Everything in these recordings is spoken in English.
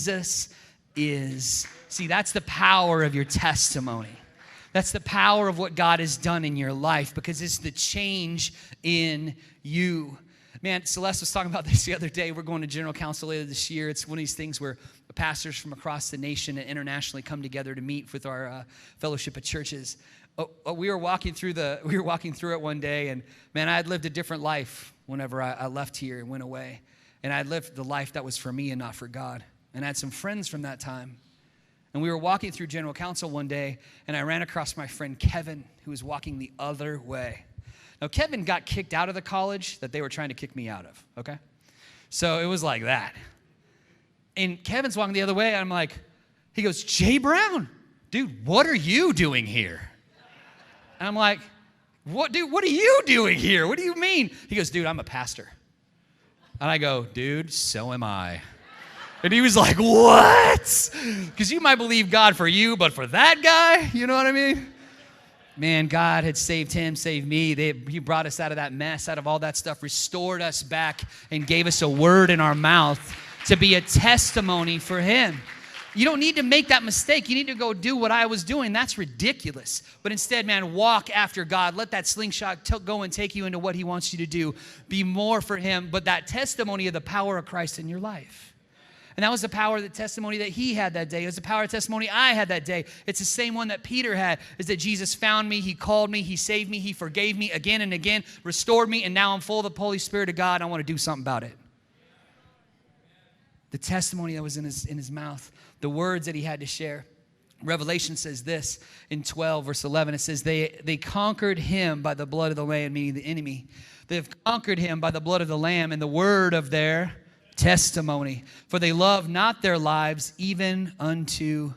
Jesus is. See, that's the power of your testimony. That's the power of what God has done in your life, because it's the change in you. Man, Celeste was talking about this the other day. We're going to General Council later this year. It's one of these things where pastors from across the nation and internationally come together to meet with our fellowship of churches. We were walking through it one day, and man, I had lived a different life whenever I left here and went away. And I had lived the life that was for me and not for God. And I had some friends from that time. And we were walking through General Council one day, and I ran across my friend Kevin, who was walking the other way. Now, Kevin got kicked out of the college that they were trying to kick me out of, okay? So it was like that. And Kevin's walking the other way, and I'm like, he goes, Jay Brown, dude, what are you doing here? And I'm like, what are you doing here? What do you mean? He goes, dude, I'm a pastor. And I go, dude, so am I. And he was like, what? Because you might believe God for you, but for that guy, you know what I mean? Man, God had saved him, saved me. He brought us out of that mess, out of all that stuff, restored us back, and gave us a word in our mouth to be a testimony for him. You don't need to make that mistake. You need to go do what I was doing. That's ridiculous. But instead, man, walk after God. Let that slingshot go and take you into what he wants you to do. Be more for him, but that testimony of the power of Christ in your life. And that was the power of the testimony that he had that day. It was the power of testimony I had that day. It's the same one that Peter had, is that Jesus found me, he called me, he saved me, he forgave me again and again, restored me, and now I'm full of the Holy Spirit of God. I want to do something about it. The testimony that was in his mouth, the words that he had to share. Revelation says this in 12, verse 11. It says, they conquered him by the blood of the Lamb, meaning the enemy. They have conquered him by the blood of the Lamb and the word of their testimony. For they love not their lives even unto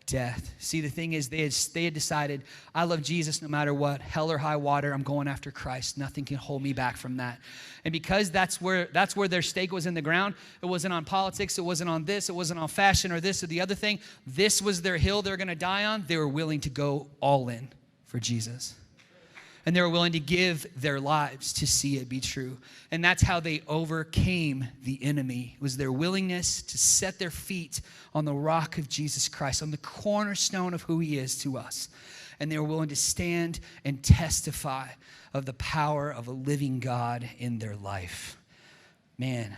death. See, the thing is, they had decided, I love Jesus no matter what, hell or high water, I'm going after Christ. Nothing can hold me back from that. And because that's where their stake was in the ground, it wasn't on politics, it wasn't on this, it wasn't on fashion or this or the other thing. This was their hill they're going to die on. They were willing to go all in for Jesus. And they were willing to give their lives to see it be true. And that's how they overcame the enemy. It was their willingness to set their feet on the rock of Jesus Christ, on the cornerstone of who he is to us. And they were willing to stand and testify of the power of a living God in their life. Man.